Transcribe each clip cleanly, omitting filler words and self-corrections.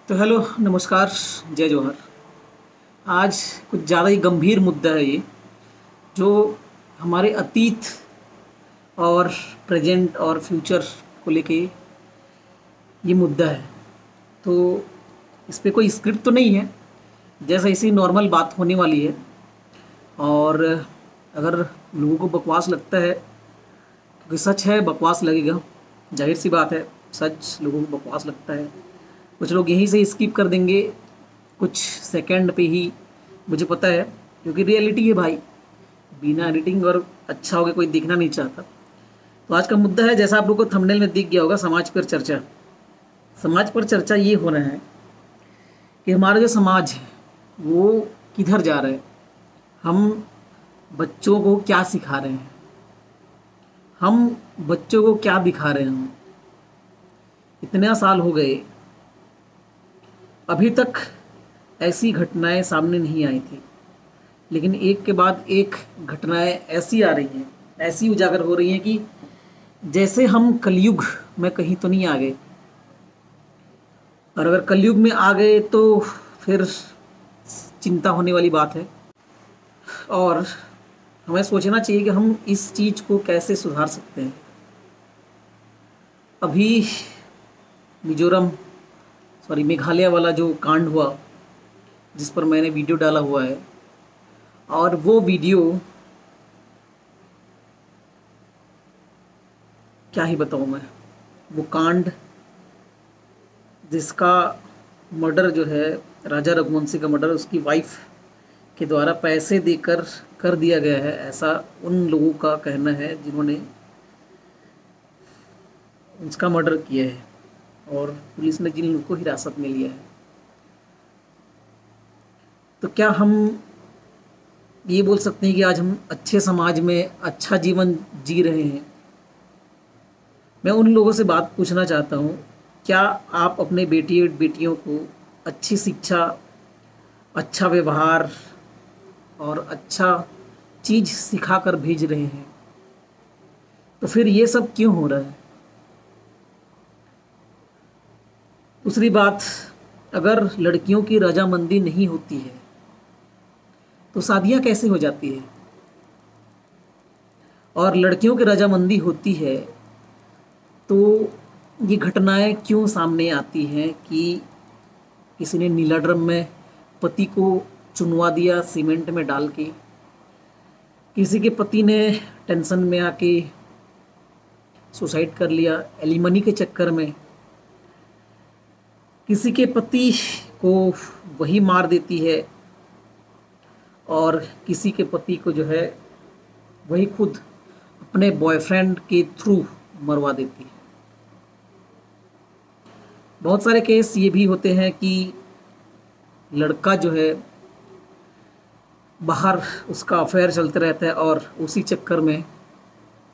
तो हेलो नमस्कार, जय जौहर। आज कुछ ज़्यादा ही गंभीर मुद्दा है ये, जो हमारे अतीत और प्रेजेंट और फ्यूचर को लेके ये मुद्दा है। तो इस पे कोई स्क्रिप्ट तो नहीं है, जैसे ऐसी नॉर्मल बात होने वाली है। और अगर लोगों को बकवास लगता है, क्योंकि सच है, बकवास लगेगा, जाहिर सी बात है, सच लोगों को बकवास लगता है। कुछ लोग यहीं से स्किप कर देंगे कुछ सेकंड पे ही, मुझे पता है, क्योंकि रियलिटी है भाई। बिना एडिटिंग और अच्छा हो गया कोई देखना नहीं चाहता। तो आज का मुद्दा है, जैसा आप लोगों को थंबनेल में दिख गया होगा, समाज पर चर्चा। समाज पर चर्चा ये हो रहा है कि हमारा जो समाज है वो किधर जा रहा है, हम बच्चों को क्या सिखा रहे हैं, हम बच्चों को क्या दिखा रहे हैं। हम इतने साल हो गए, अभी तक ऐसी घटनाएं सामने नहीं आई थी, लेकिन एक के बाद एक घटनाएं ऐसी आ रही हैं, ऐसी उजागर हो रही हैं कि जैसे हम कलयुग में कहीं तो नहीं आ गए। और अगर कलयुग में आ गए तो फिर चिंता होने वाली बात है। और हमें सोचना चाहिए कि हम इस चीज़ को कैसे सुधार सकते हैं। अभी मिजोरम मेघालय वाला जो कांड हुआ, जिस पर मैंने वीडियो डाला हुआ है, और वो वीडियो क्या ही बताऊँ मैं। वो कांड जिसका मर्डर जो है, राजा रघुवंशी का मर्डर उसकी वाइफ के द्वारा पैसे देकर कर दिया गया है, ऐसा उन लोगों का कहना है जिन्होंने उसका मर्डर किया है, और पुलिस ने जिन लोगों को हिरासत में लिया है। तो क्या हम ये बोल सकते हैं कि आज हम अच्छे समाज में अच्छा जीवन जी रहे हैं? मैं उन लोगों से बात पूछना चाहता हूँ, क्या आप अपने बेटी बेटियों को अच्छी शिक्षा, अच्छा व्यवहार और अच्छा चीज़ सिखा कर भेज रहे हैं? तो फिर ये सब क्यों हो रहा है? दूसरी बात, अगर लड़कियों की रजामंदी नहीं होती है तो शादियां कैसे हो जाती है? और लड़कियों की रजामंदी होती है तो ये घटनाएं क्यों सामने आती हैं कि किसी ने नीला ड्रम में पति को चुनवा दिया सीमेंट में डाल के, किसी के पति ने टेंशन में आके सुसाइड कर लिया एलिमनी के चक्कर में, किसी के पति को वही मार देती है, और किसी के पति को जो है वही खुद अपने बॉयफ्रेंड के थ्रू मरवा देती है। बहुत सारे केस ये भी होते हैं कि लड़का जो है बाहर, उसका अफेयर चलता रहता है और उसी चक्कर में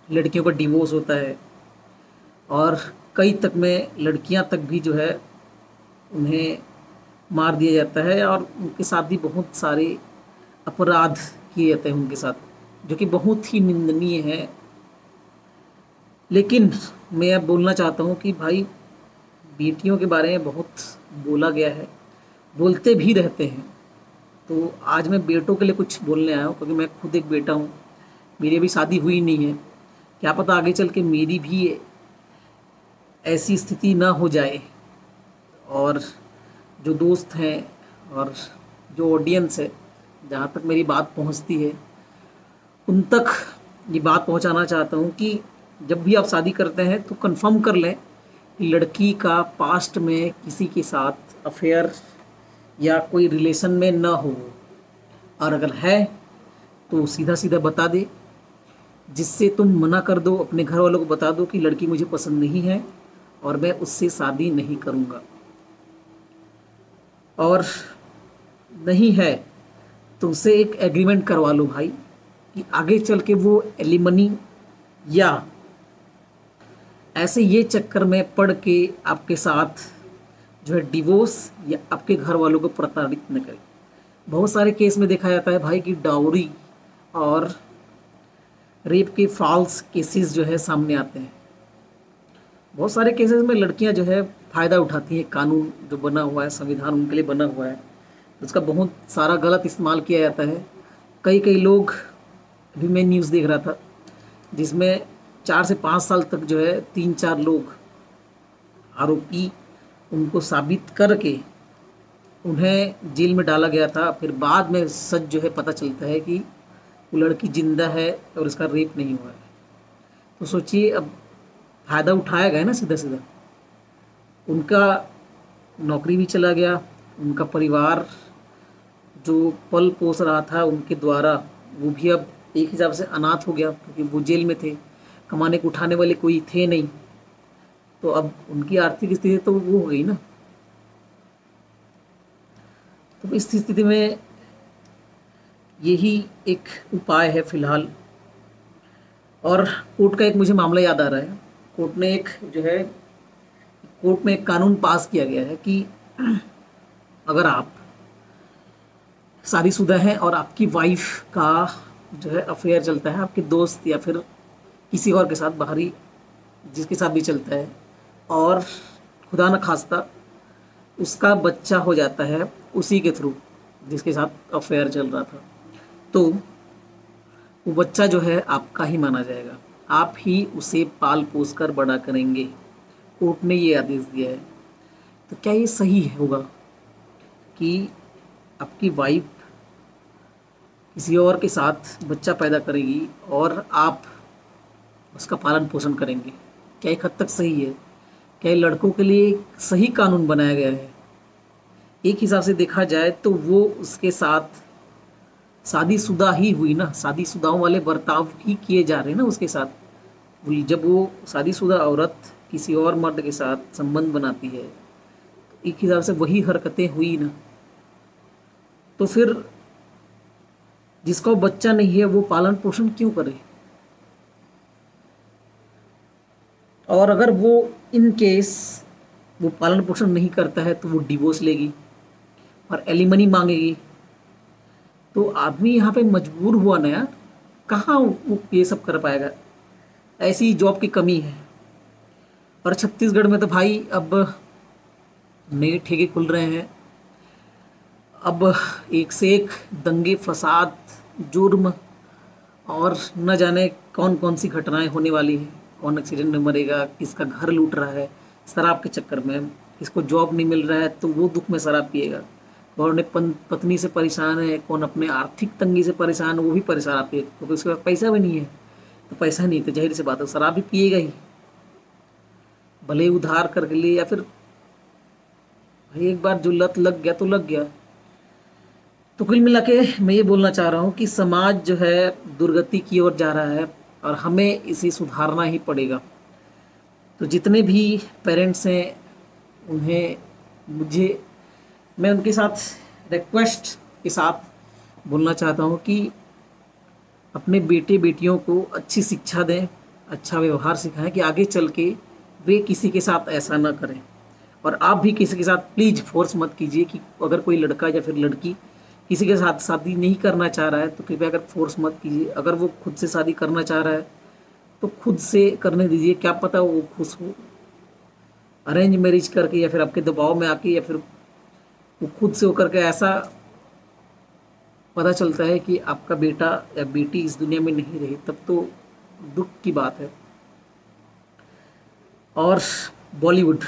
लड़कियों का डिवोर्स होता है, और कई तक में लड़कियां तक भी जो है उन्हें मार दिया जाता है, और उनके साथ भी बहुत सारे अपराध किए जाते हैं उनके साथ, जो कि बहुत ही निंदनीय है। लेकिन मैं अब बोलना चाहता हूँ कि भाई, बेटियों के बारे में बहुत बोला गया है, बोलते भी रहते हैं। तो आज मैं बेटों के लिए कुछ बोलने आया हूँ, क्योंकि मैं खुद एक बेटा हूँ, मेरी अभी शादी हुई नहीं है। क्या पता आगे चल के मेरी भी ऐसी स्थिति ना हो जाए। और जो दोस्त हैं और जो ऑडियंस है, जहाँ तक मेरी बात पहुँचती है, उन तक ये बात पहुँचाना चाहता हूँ कि जब भी आप शादी करते हैं तो कंफर्म कर लें कि लड़की का पास्ट में किसी के साथ अफेयर या कोई रिलेशन में ना हो, और अगर है तो सीधा सीधा बता दे, जिससे तुम मना कर दो, अपने घर वालों को बता दो कि लड़की मुझे पसंद नहीं है और मैं उससे शादी नहीं करूँगा। और नहीं है तो उससे एक एग्रीमेंट करवा लो भाई, कि आगे चल के वो एलिमनी या ऐसे ये चक्कर में पड़ के आपके साथ जो है डिवोर्स या आपके घर वालों को प्रताड़ित न करे। बहुत सारे केस में देखा जाता है भाई कि डाउरी और रेप के फॉल्स केसेस जो है सामने आते हैं। बहुत सारे केसेस में लड़कियां जो है फ़ायदा उठाती हैं, कानून जो बना हुआ है, संविधान उनके लिए बना हुआ है, उसका बहुत सारा गलत इस्तेमाल किया जाता है। कई कई लोग, अभी मैं न्यूज़ देख रहा था जिसमें 4 से 5 साल तक जो है 3-4 लोग आरोपी उनको साबित करके उन्हें जेल में डाला गया था। फिर बाद में सच जो है पता चलता है कि वो लड़की जिंदा है और उसका रेप नहीं हुआ है। तो सोचिए, अब फ़ायदा उठाया गया ना सीधा सीधा, उनका नौकरी भी चला गया, उनका परिवार जो पल पोस रहा था उनके द्वारा वो भी अब एक हिसाब से अनाथ हो गया, क्योंकि वो जेल में थे, कमाने को उठाने वाले कोई थे नहीं। तो अब उनकी आर्थिक स्थिति तो वो हो गई ना। तो इस स्थिति में यही एक उपाय है फ़िलहाल। और कोर्ट का एक मुझे मामला याद आ रहा है। कोर्ट ने एक जो है कोर्ट में एक कानून पास किया गया है कि अगर आप शादीशुदा हैं और आपकी वाइफ का जो है अफेयर चलता है, आपके दोस्त या फिर किसी और के साथ, बाहरी जिसके साथ भी चलता है, और खुदा न खास्ता उसका बच्चा हो जाता है उसी के थ्रू जिसके साथ अफेयर चल रहा था, तो वो बच्चा जो है आपका ही माना जाएगा, आप ही उसे पाल पोस कर बड़ा करेंगे। कोर्ट ने ये आदेश दिया है। तो क्या ये सही होगा कि आपकी वाइफ किसी और के साथ बच्चा पैदा करेगी और आप उसका पालन पोषण करेंगे? क्या एक हद तक सही है? क्या ये लड़कों के लिए एक सही कानून बनाया गया है? एक हिसाब से देखा जाए तो वो उसके साथ शादीशुदा ही हुई ना, शादीशुदाओं वाले बर्ताव ही किए जा रहे हैं ना उसके साथ। जब वो शादीशुदा औरत किसी और मर्द के साथ संबंध बनाती है तो एक हिसाब से वही हरकतें हुई ना। तो फिर जिसका बच्चा नहीं है वो पालन पोषण क्यों करे? और अगर वो इन केस वो पालन पोषण नहीं करता है तो वो डिवोर्स लेगी और एलिमनी मांगेगी। तो आदमी यहाँ पे मजबूर हुआ ना यार, कहाँ वो ये सब कर पाएगा? ऐसी जॉब की कमी है। और छत्तीसगढ़ में तो भाई अब नए ठेके खुल रहे हैं, अब एक से एक दंगे, फसाद, जुर्म और न जाने कौन कौन सी घटनाएं होने वाली हैं। कौन एक्सीडेंट में मरेगा, किसका घर लूट रहा है शराब के चक्कर में, किसको जॉब नहीं मिल रहा है तो वो दुख में शराब पिएगा, कौन पत्नी से परेशान है, कौन अपने आर्थिक तंगी से परेशान है, वो भी परेशान आप पिएगा क्योंकि उसके पास पैसा भी नहीं है। तो पैसा नहीं तो जाहिर सी बात है शराब भी पिएगा ही, भले ही उधार करके लिए या फिर भाई एक बार जो लत लग गया तो लग गया। तो कुल मिला के मैं ये बोलना चाह रहा हूँ कि समाज जो है दुर्गति की ओर जा रहा है और हमें इसे सुधारना ही पड़ेगा। तो जितने भी पेरेंट्स हैं उन्हें मैं उनके साथ रिक्वेस्ट के साथ बोलना चाहता हूँ कि अपने बेटे बेटियों को अच्छी शिक्षा दें, अच्छा व्यवहार सिखाएं कि आगे चल के वे किसी के साथ ऐसा ना करें। और आप भी किसी के साथ प्लीज़ फोर्स मत कीजिए कि अगर कोई लड़का या फिर लड़की किसी के साथ शादी नहीं करना चाह रहा है तो कृपया कर फोर्स मत कीजिए। अगर वो खुद से शादी करना चाह रहा है तो खुद से करने दीजिए, क्या पता वो खुश हो अरेंज मैरिज करके या फिर आपके दबाव में आके, या फिर वो खुद से होकर के ऐसा पता चलता है कि आपका बेटा या बेटी इस दुनिया में नहीं रही, तब तो दुख की बात है। और बॉलीवुड,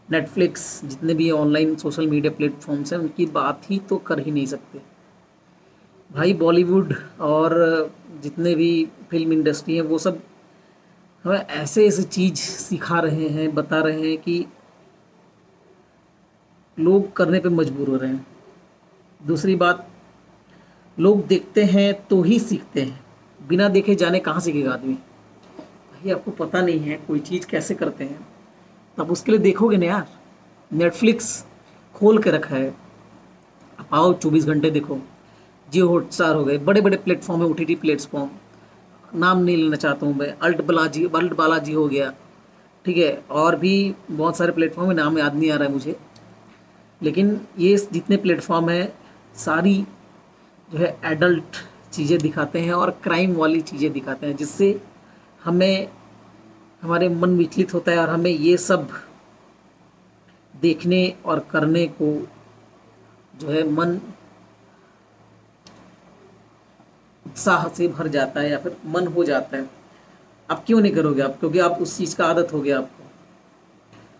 नेटफ्लिक्स, जितने भी ऑनलाइन सोशल मीडिया प्लेटफॉर्म्स हैं उनकी बात ही तो कर ही नहीं सकते भाई। बॉलीवुड और जितने भी फिल्म इंडस्ट्री हैं वो सब हमें ऐसे ऐसे चीज़ सिखा रहे हैं, बता रहे हैं कि लोग करने पे मजबूर हो रहे हैं। दूसरी बात, लोग देखते हैं तो ही सीखते हैं, बिना देखे जाने कहाँ सीखेगा आदमी। भाई आपको पता नहीं है कोई चीज़ कैसे करते हैं तब उसके लिए देखोगे ना यार। नेटफ्लिक्स खोल के रखा है, आप आओ 24 घंटे देखो। जियो हॉटस्टार हो गए, बड़े बड़े प्लेटफॉर्म है, OTT प्लेटफॉर्म, नाम नहीं लेना चाहता हूँ मैं, अल्ट बालाजी हो गया, ठीक है, और भी बहुत सारे प्लेटफॉर्म है, नाम याद नहीं आ रहा है मुझे। लेकिन ये जितने प्लेटफॉर्म हैं सारी जो है एडल्ट चीज़ें दिखाते हैं और क्राइम वाली चीज़ें दिखाते हैं, जिससे हमें हमारे मन विचलित होता है और हमें ये सब देखने और करने को जो है मन उत्साह से भर जाता है या फिर मन हो जाता है। आप क्यों नहीं करोगे? आप क्योंकि आप उस चीज़ का आदत हो गया आपको,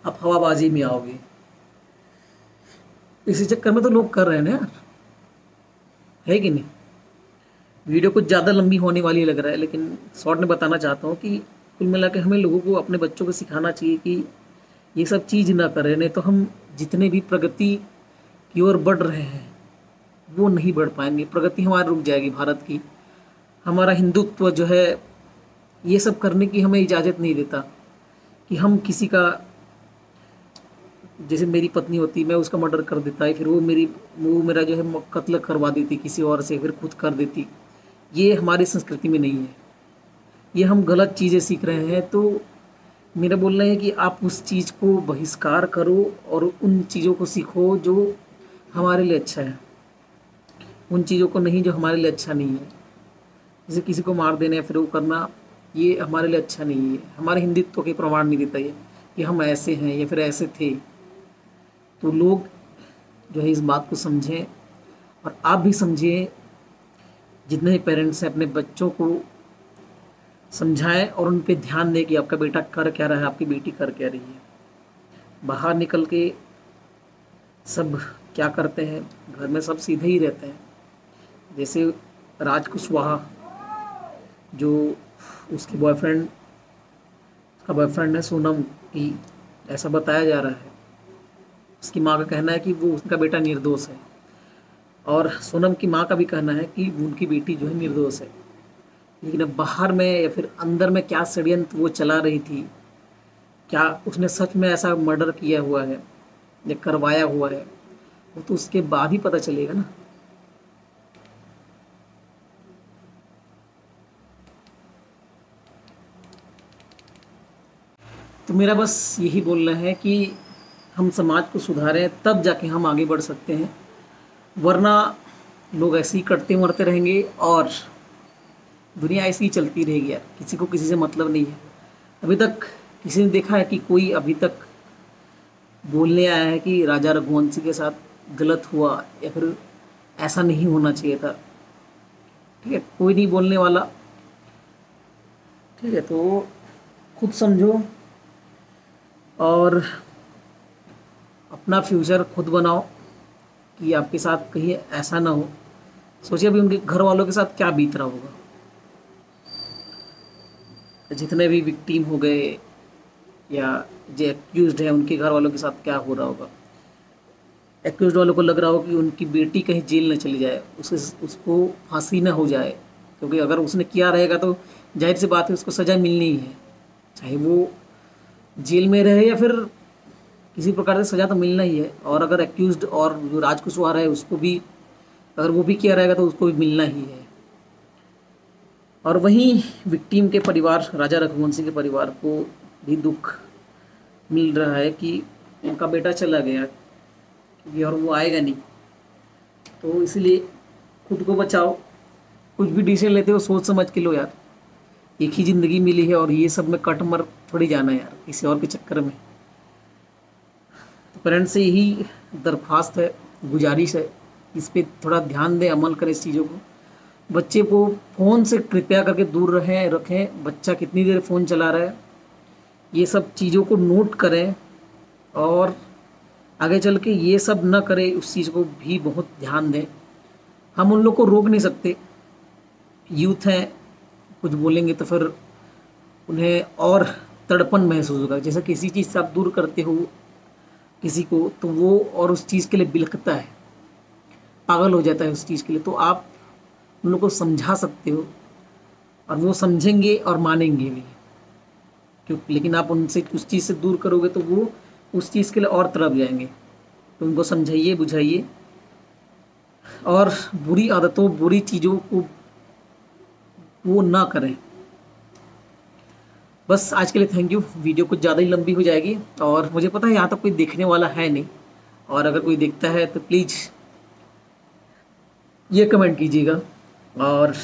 आप हवाबाजी में आओगे। इसी चक्कर में तो लोग कर रहे हैं ना यार, है कि नहीं? वीडियो कुछ ज़्यादा लंबी होने वाली लग रहा है, लेकिन शॉर्ट में बताना चाहता हूँ कि कुल मिला के हमें लोगों को, अपने बच्चों को सिखाना चाहिए कि ये सब चीज़ ना करें, नहीं तो हम जितने भी प्रगति की ओर बढ़ रहे हैं वो नहीं बढ़ पाएंगे। प्रगति हमारी रुक जाएगी भारत की। हमारा हिंदुत्व जो है ये सब करने की हमें इजाज़त नहीं देता कि हम किसी का, जैसे मेरी पत्नी होती, मैं उसका मर्डर कर देता है, फिर वो मेरा जो है कत्ल करवा देती किसी और से, फिर खुद कर देती। ये हमारी संस्कृति में नहीं है। ये हम गलत चीज़ें सीख रहे हैं। तो मेरा बोलना है कि आप उस चीज़ को बहिष्कार करो और उन चीज़ों को सीखो जो हमारे लिए अच्छा है, उन चीज़ों को नहीं जो हमारे लिए अच्छा नहीं है। जैसे किसी को मार देना या फिर वो करना, ये हमारे लिए अच्छा नहीं है। हमारे हिंदुत्व के प्रमाण नहीं देता ये कि हम ऐसे हैं या फिर ऐसे थे। तो लोग जो है इस बात को समझें और आप भी समझें। जितने भी पेरेंट्स हैं अपने बच्चों को समझाएं और उन पे ध्यान दें कि आपका बेटा कर क्या रहा है, आपकी बेटी कर क्या रही है। बाहर निकल के सब क्या करते हैं, घर में सब सीधे ही रहते हैं। जैसे राज कुशवाहा, जो उसके बॉयफ्रेंड, उसका बॉयफ्रेंड है सोनम की, ऐसा बताया जा रहा है। उसकी माँ का कहना है कि वो, उसका बेटा निर्दोष है, और सोनम की माँ का भी कहना है कि उनकी बेटी जो है निर्दोष है। लेकिन अब बाहर में या फिर अंदर में क्या षड्यंत्र वो चला रही थी, क्या उसने सच में ऐसा मर्डर किया हुआ है या करवाया हुआ है, वो तो उसके बाद ही पता चलेगा ना। तो मेरा बस यही बोलना है कि हम समाज को सुधारें, तब जाके हम आगे बढ़ सकते हैं। वरना लोग ऐसे ही कटते मरते रहेंगे और दुनिया ऐसी ही चलती रहेगी यार। किसी को किसी से मतलब नहीं है। अभी तक किसी ने देखा है कि कोई अभी तक बोलने आया है कि राजा रघुवंशी के साथ गलत हुआ या फिर ऐसा नहीं होना चाहिए था? ठीक है, कोई नहीं बोलने वाला। ठीक है, तो खुद समझो और अपना फ्यूचर खुद बनाओ कि आपके साथ कहीं ऐसा ना हो। सोचिए अभी उनके घर वालों के साथ क्या बीत रहा होगा, जितने भी विक्टिम हो गए या जो एक्यूज्ड है उनके घर वालों के साथ क्या हो रहा होगा। एक्यूज्ड वालों को लग रहा हो कि उनकी बेटी कहीं जेल न चली जाए, उसको फांसी ना हो जाए, क्योंकि अगर उसने किया रहेगा तो जाहिर सी बात है उसको सज़ा मिलनी ही है, चाहे वो जेल में रहे या फिर किसी प्रकार से सज़ा तो मिलना ही है। और अगर एक्यूज्ड और जो राज कुशवाहा है उसको भी, अगर वो भी किया रहेगा तो उसको भी मिलना ही है। और वहीं विक्टिम के परिवार, राजा रघुवंशी के परिवार को भी दुख मिल रहा है कि उनका बेटा चला गया क्योंकि और वो आएगा नहीं। तो इसलिए खुद को बचाओ। कुछ भी डिसीजन लेते हो सोच समझ के लो यार। एक ही ज़िंदगी मिली है और ये सब में कट मर थोड़ी जाना है यार किसी और के चक्कर में। तो पेरेंट्स से यही दरख्वास्त है, गुजारिश है, इस पर थोड़ा ध्यान दें, अमल करें इस चीज़ों को। बच्चे को फ़ोन से कृपया करके दूर रखें। बच्चा कितनी देर फ़ोन चला रहा है, ये सब चीज़ों को नोट करें और आगे चल के ये सब ना करें, उस चीज़ को भी बहुत ध्यान दें। हम उन लोग को रोक नहीं सकते, यूथ हैं, कुछ बोलेंगे तो फिर उन्हें और तड़पन महसूस होगा। जैसे किसी चीज़ से आप दूर करते हो किसी को, तो वो और उस चीज़ के लिए बिलखता है, पागल हो जाता है उस चीज़ के लिए। तो आप उन लोग को समझा सकते हो और वो समझेंगे और मानेंगे भी, क्योंकि लेकिन आप उनसे उस चीज़ से दूर करोगे तो वो उस चीज़ के लिए और तड़प जाएंगे। तो उनको समझाइए, बुझाइए और बुरी आदतों, बुरी चीज़ों को वो ना करें। बस आज के लिए थैंक यू। वीडियो कुछ ज़्यादा ही लंबी हो जाएगी और मुझे पता है यहाँ तक कोई देखने वाला है नहीं, और अगर कोई देखता है तो प्लीज़ ये कमेंट कीजिएगा। और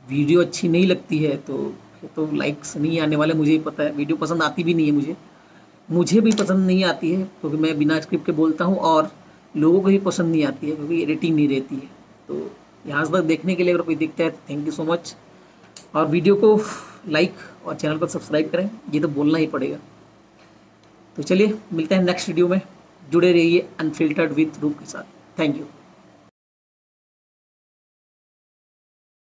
वीडियो अच्छी नहीं लगती है तो ये तो लाइक्स नहीं आने वाले, मुझे ही पता है। वीडियो पसंद आती भी नहीं है, मुझे भी पसंद नहीं आती है क्योंकि मैं बिना स्क्रिप्ट के बोलता हूँ, और लोगों को भी पसंद नहीं आती है क्योंकि एडिटिंग नहीं रहती है। तो यहाँ तक देखने के लिए अगर कोई दिखता है तो थैंक यू सो मच, और वीडियो को लाइक और चैनल को सब्सक्राइब करें, ये तो बोलना ही पड़ेगा। तो चलिए मिलते हैं नेक्स्ट वीडियो में, जुड़े रहिए अनफिल्टर्ड विथ रूप के साथ। Thank you.